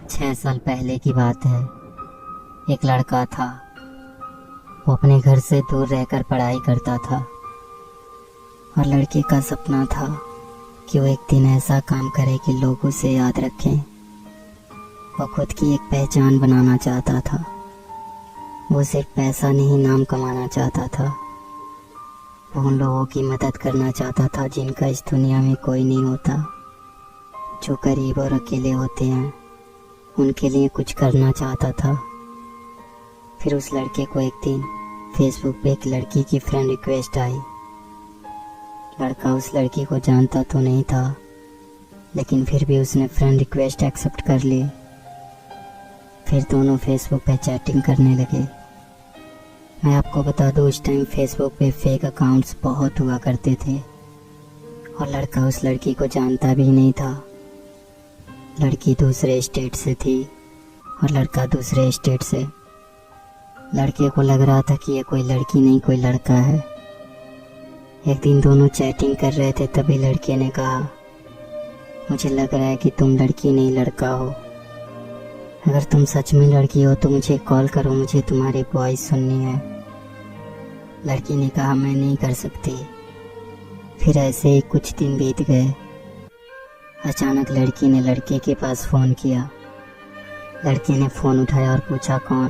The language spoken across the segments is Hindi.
6 साल पहले की बात है। एक लड़का था। वो अपने घर से दूर रहकर पढ़ाई करता था और लड़के का सपना था कि वो एक दिन ऐसा काम करे कि लोग उसे याद रखें। वो खुद की एक पहचान बनाना चाहता था। वो सिर्फ पैसा नहीं, नाम कमाना चाहता था। वो उन लोगों की मदद करना चाहता था जिनका इस दुनिया में कोई नहीं होता, जो गरीब और अकेले होते हैं। उनके लिए कुछ करना चाहता था। फिर उस लड़के को एक दिन फेसबुक पे एक लड़की की फ्रेंड रिक्वेस्ट आई। लड़का उस लड़की को जानता तो नहीं था, लेकिन फिर भी उसने फ्रेंड रिक्वेस्ट एक्सेप्ट कर ली। फिर दोनों फेसबुक पे चैटिंग करने लगे। मैं आपको बता दूं, उस टाइम फेसबुक पे फेक अकाउंट्स बहुत हुआ करते थे और लड़का उस लड़की को जानता भी नहीं था। लड़की दूसरे स्टेट से थी और लड़का दूसरे स्टेट से। लड़के को लग रहा था कि ये कोई लड़की नहीं, कोई लड़का है। एक दिन दोनों चैटिंग कर रहे थे, तभी लड़के ने कहा, मुझे लग रहा है कि तुम लड़की नहीं लड़का हो। अगर तुम सच में लड़की हो तो मुझे कॉल करो, मुझे तुम्हारी वॉइस सुननी है। लड़की ने कहा, मैं नहीं कर सकती। फिर ऐसे ही कुछ दिन बीत गए। अचानक लड़की ने लड़के के पास फ़ोन किया। लड़के ने फ़ोन उठाया और पूछा, कौन?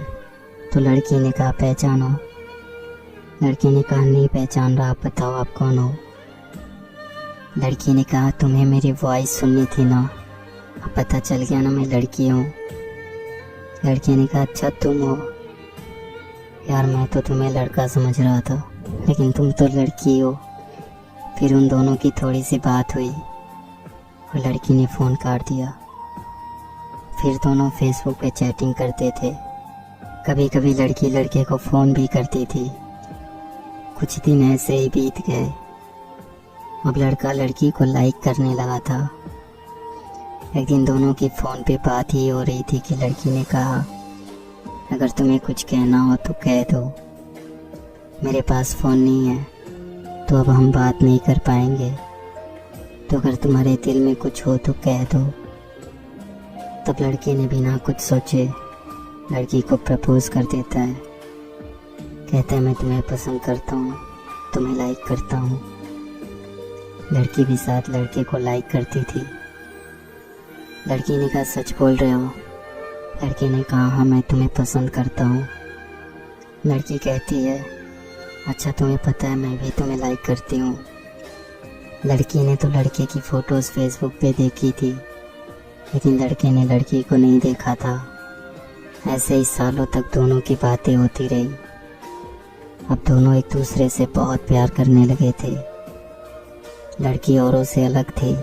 तो लड़की ने कहा, पहचानो। लड़के ने कहा, नहीं पहचान रहा, आप बताओ आप कौन हो। लड़की ने कहा, तुम्हें मेरी वॉइस सुननी थी ना, अब पता चल गया ना मैं लड़की हूँ। लड़के ने कहा, अच्छा तुम हो। यार मैं तो तुम्हें लड़का समझ रहा था, लेकिन तुम तो लड़की हो। फिर उन दोनों की थोड़ी सी बात हुई और लड़की ने फ़ोन काट दिया। फिर दोनों फेसबुक पे चैटिंग करते थे। कभी कभी लड़की लड़के को फ़ोन भी करती थी। कुछ दिन ऐसे ही बीत गए। अब लड़का लड़की को लाइक करने लगा था। एक दिन दोनों की फ़ोन पे बात ही हो रही थी कि लड़की ने कहा, अगर तुम्हें कुछ कहना हो तो कह दो, मेरे पास फ़ोन नहीं है तो अब हम बात नहीं कर पाएंगे, तो अगर तुम्हारे दिल में कुछ हो तो कह दो। तब लड़के ने बिना कुछ सोचे लड़की को प्रपोज कर देता है। कहता है, मैं तुम्हें पसंद करता हूँ, तुम्हें लाइक करता हूँ। लड़की भी साथ लड़के को लाइक करती थी। लड़की ने कहा, सच बोल रहे हो? लड़के ने कहा, हाँ मैं तुम्हें पसंद करता हूँ। लड़की कहती है, अच्छा तुम्हें पता है मैं भी तुम्हें लाइक करती हूँ। लड़की ने तो लड़के की फ़ोटोज़ फेसबुक पे देखी थी, लेकिन लड़के ने लड़की को नहीं देखा था। ऐसे ही सालों तक दोनों की बातें होती रही। अब दोनों एक दूसरे से बहुत प्यार करने लगे थे। लड़की औरों से अलग थी।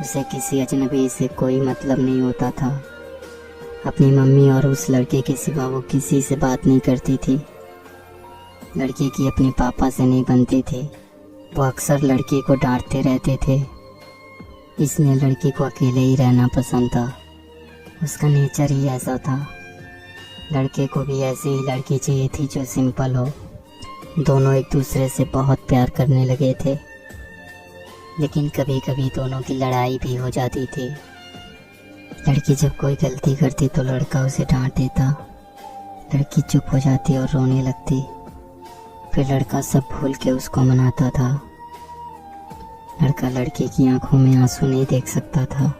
उसे किसी अजनबी से कोई मतलब नहीं होता था। अपनी मम्मी और उस लड़के के सिवा वो किसी से बात नहीं करती थी। लड़की की अपने पापा से नहीं बनती थी। वो अक्सर लड़की को डांटते रहते थे, इसलिए लड़की को अकेले ही रहना पसंद था। उसका नेचर ही ऐसा था। लड़के को भी ऐसी ही लड़की चाहिए थी जो सिंपल हो। दोनों एक दूसरे से बहुत प्यार करने लगे थे, लेकिन कभी कभी दोनों की लड़ाई भी हो जाती थी। लड़की जब कोई गलती करती तो लड़का उसे डांट देता। लड़की चुप हो जाती और रोने लगती। फिर लड़का सब भूल के उसको मनाता था। लड़का लड़की की आंखों में आंसू नहीं देख सकता था।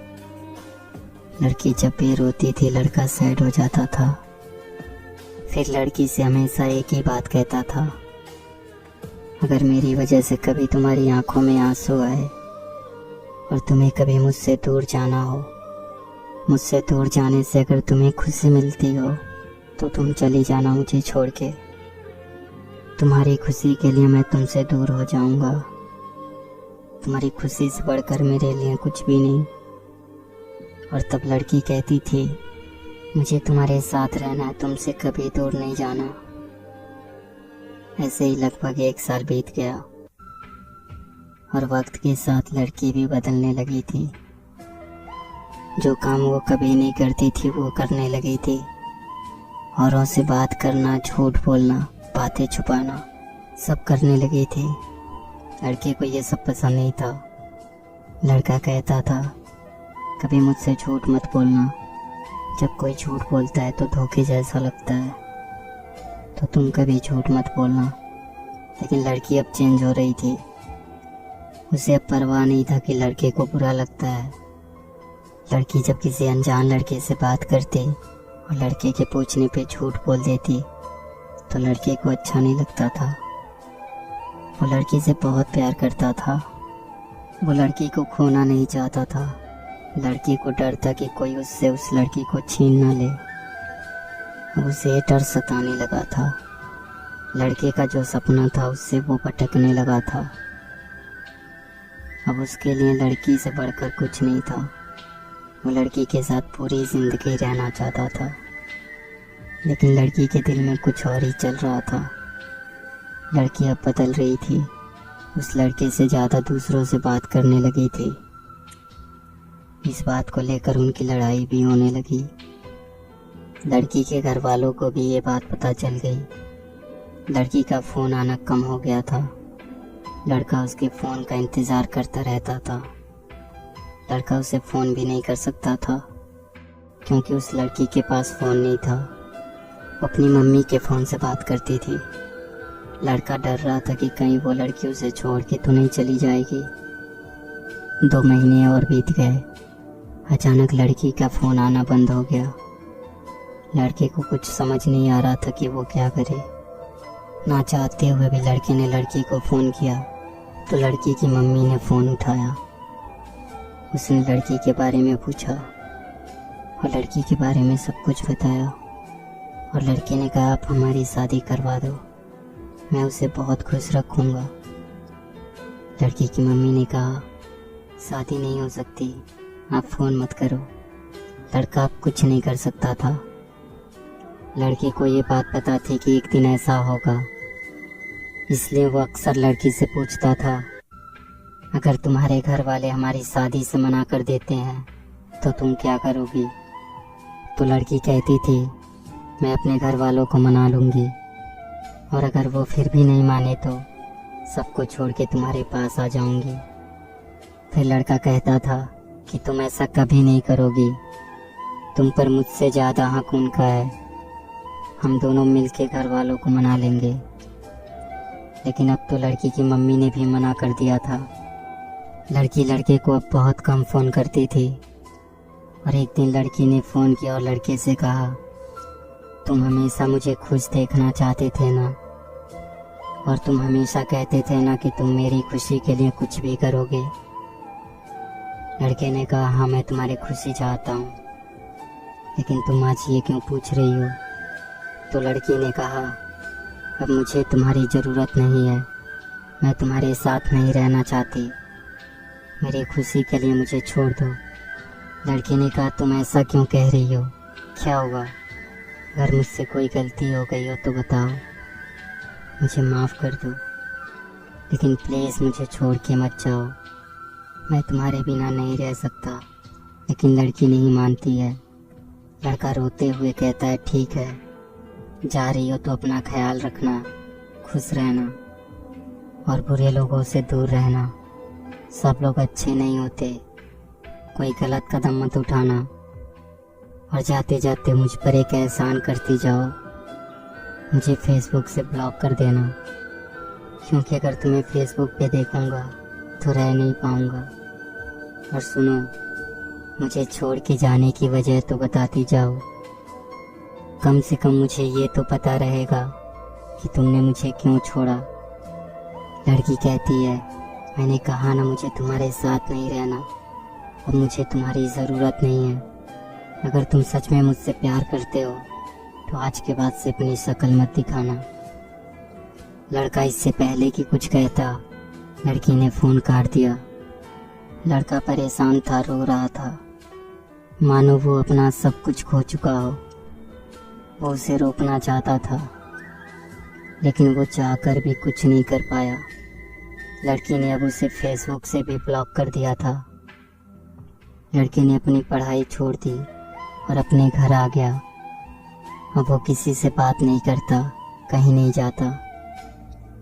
लड़की जब भी रोती थी लड़का सैड हो जाता था। फिर लड़की से हमेशा एक ही बात कहता था, अगर मेरी वजह से कभी तुम्हारी आंखों में आंसू आए और तुम्हें कभी मुझसे दूर जाना हो, मुझसे दूर जाने से अगर तुम्हें खुशी मिलती हो तो तुम चली जाना मुझे छोड़ के। तुम्हारी खुशी के लिए मैं तुमसे दूर हो जाऊंगा। तुम्हारी खुशी से बढ़कर मेरे लिए कुछ भी नहीं। और तब लड़की कहती थी, मुझे तुम्हारे साथ रहना है, तुमसे कभी दूर नहीं जाना। ऐसे ही लगभग 1 साल बीत गया और वक्त के साथ लड़की भी बदलने लगी थी। जो काम वो कभी नहीं करती थी वो करने लगी थी। औरों से बात करना, झूठ बोलना, बातें छुपाना सब करने लगी थी। लड़के को ये सब पसंद नहीं था। लड़का कहता था, कभी मुझसे झूठ मत बोलना, जब कोई झूठ बोलता है तो धोखे जैसा लगता है, तो तुम कभी झूठ मत बोलना। लेकिन लड़की अब चेंज हो रही थी। उसे अब परवाह नहीं था कि लड़के को बुरा लगता है। लड़की जब किसी अनजान लड़के से बात करती और लड़के के पूछने पे झूठ बोल देती तो लड़के को अच्छा नहीं लगता था। वो लड़की से बहुत प्यार करता था। वो लड़की को खोना नहीं चाहता था। लड़की को डर था कि कोई उससे उस लड़की को छीन ना ले। अब उसे डर सताने लगा था। लड़के का जो सपना था उससे वो भटकने लगा था। अब उसके लिए लड़की से बढ़कर कुछ नहीं था। वो लड़की के साथ पूरी जिंदगी रहना चाहता था, लेकिन लड़की के दिल में कुछ और ही चल रहा था। लड़की अब बदल रही थी। उस लड़के से ज़्यादा दूसरों से बात करने लगी थी। इस बात को लेकर उनकी लड़ाई भी होने लगी। लड़की के घर वालों को भी ये बात पता चल गई। लड़की का फ़ोन आना कम हो गया था। लड़का उसके फ़ोन का इंतज़ार करता रहता था। लड़का उसे फ़ोन भी नहीं कर सकता था क्योंकि उस लड़की के पास फ़ोन नहीं था। वो अपनी मम्मी के फ़ोन से बात करती थी। लड़का डर रहा था कि कहीं वो लड़की उसे छोड़ के तो नहीं चली जाएगी। 2 महीने और बीत गए। अचानक लड़की का फ़ोन आना बंद हो गया। लड़के को कुछ समझ नहीं आ रहा था कि वो क्या करे। ना चाहते हुए भी लड़के ने लड़की को फ़ोन किया तो लड़की की मम्मी ने फ़ोन उठाया। उसने लड़की के बारे में पूछा और लड़की के बारे में सब कुछ बताया। और लड़के ने कहा, आप हमारी शादी करवा दो, मैं उसे बहुत खुश रखूँगा। लड़की की मम्मी ने कहा, शादी नहीं हो सकती, आप फ़ोन मत करो। लड़का अब कुछ नहीं कर सकता था। लड़के को ये बात पता थी कि एक दिन ऐसा होगा, इसलिए वो अक्सर लड़की से पूछता था, अगर तुम्हारे घर वाले हमारी शादी से मना कर देते हैं तो तुम क्या करोगी? तो लड़की कहती थी, मैं अपने घर वालों को मना लूँगी, और अगर वो फिर भी नहीं माने तो सबको छोड़ के तुम्हारे पास आ जाऊँगी। फिर लड़का कहता था कि तुम ऐसा कभी नहीं करोगी, तुम पर मुझसे ज़्यादा हक उनका है, हम दोनों मिलके घर वालों को मना लेंगे। लेकिन अब तो लड़की की मम्मी ने भी मना कर दिया था। लड़की लड़के को अब बहुत कम फ़ोन करती थी। और एक दिन लड़की ने फ़ोन किया और लड़के से कहा, तुम हमेशा मुझे खुश देखना चाहते थे ना, और तुम हमेशा कहते थे ना कि तुम मेरी खुशी के लिए कुछ भी करोगे। लड़के ने कहा, हाँ मैं तुम्हारी खुशी चाहता हूँ, लेकिन तुम आज ये क्यों पूछ रही हो? तो लड़की ने कहा, अब मुझे तुम्हारी ज़रूरत नहीं है, मैं तुम्हारे साथ नहीं रहना चाहती, मेरी खुशी के लिए मुझे छोड़ दो। लड़की ने कहा, तुम ऐसा क्यों कह रही हो, क्या हुआ? अगर मुझसे कोई गलती हो गई हो तो बताओ, मुझे माफ़ कर दो, लेकिन प्लीज़ मुझे छोड़ के मत जाओ, मैं तुम्हारे बिना नहीं रह सकता। लेकिन लड़की नहीं मानती है। लड़का रोते हुए कहता है, ठीक है, जा रही हो तो अपना ख्याल रखना, खुश रहना और बुरे लोगों से दूर रहना। सब लोग अच्छे नहीं होते, कोई गलत कदम मत उठाना, और जाते जाते मुझ पर एक एहसान करती जाओ, मुझे फेसबुक से ब्लॉक कर देना, क्योंकि अगर तुम्हें फेसबुक पे देखूंगा तो रह नहीं पाऊंगा। और सुनो, मुझे छोड़ के जाने की वजह तो बताती जाओ, कम से कम मुझे ये तो पता रहेगा कि तुमने मुझे क्यों छोड़ा। लड़की कहती है, मैंने कहा ना मुझे तुम्हारे साथ नहीं रहना, अब मुझे तुम्हारी ज़रूरत नहीं है। अगर तुम सच में मुझसे प्यार करते हो तो आज के बाद से अपनी शक्ल मत दिखाना। लड़का इससे पहले कि कुछ कहता, लड़की ने फ़ोन काट दिया। लड़का परेशान था, रो रहा था, मानो वो अपना सब कुछ खो चुका हो। वो उसे रोकना चाहता था, लेकिन वो चाहकर भी कुछ नहीं कर पाया। लड़की ने अब उसे फेसबुक से भी ब्लॉक कर दिया था। लड़के ने अपनी पढ़ाई छोड़ दी और अपने घर आ गया। अब वो किसी से बात नहीं करता, कहीं नहीं जाता।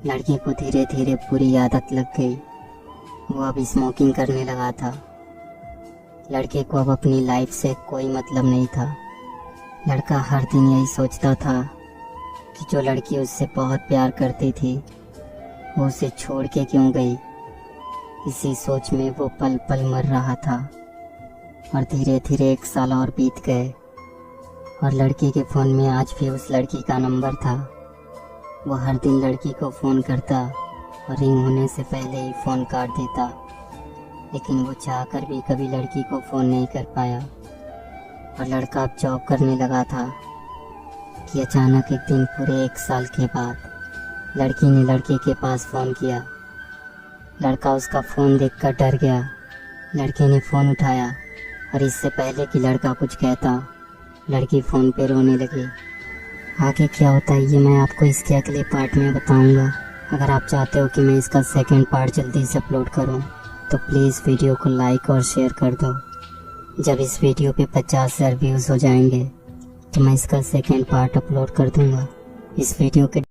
लड़के को धीरे धीरे बुरी आदत लग गई। वो अब स्मोकिंग करने लगा था। लड़के को अब अपनी लाइफ से कोई मतलब नहीं था। लड़का हर दिन यही सोचता था कि जो लड़की उससे बहुत प्यार करती थी वो उसे छोड़ के क्यों गई। इसी सोच में वो पल पल मर रहा था। और धीरे धीरे 1 साल और बीत गए और लड़की के फ़ोन में आज भी उस लड़की का नंबर था। वो हर दिन लड़की को फ़ोन करता और रिंग होने से पहले ही फ़ोन काट देता, लेकिन वो चाहकर भी कभी लड़की को फ़ोन नहीं कर पाया। और लड़का अब जॉब करने लगा था कि अचानक एक दिन पूरे 1 साल के बाद लड़की ने लड़के के पास फ़ोन किया। लड़का उसका फ़ोन देखकर डर गया। लड़के ने फ़ोन उठाया और इससे पहले कि लड़का कुछ कहता, लड़की फ़ोन पे रोने लगी। आगे क्या होता है ये मैं आपको इसके अगले पार्ट में बताऊंगा। अगर आप चाहते हो कि मैं इसका सेकंड पार्ट जल्दी से अपलोड करूं तो प्लीज़ वीडियो को लाइक और शेयर कर दो। जब इस वीडियो पे 50,000 व्यूज़ हो जाएंगे तो मैं इसका सेकंड पार्ट अपलोड कर दूंगा। इस वीडियो के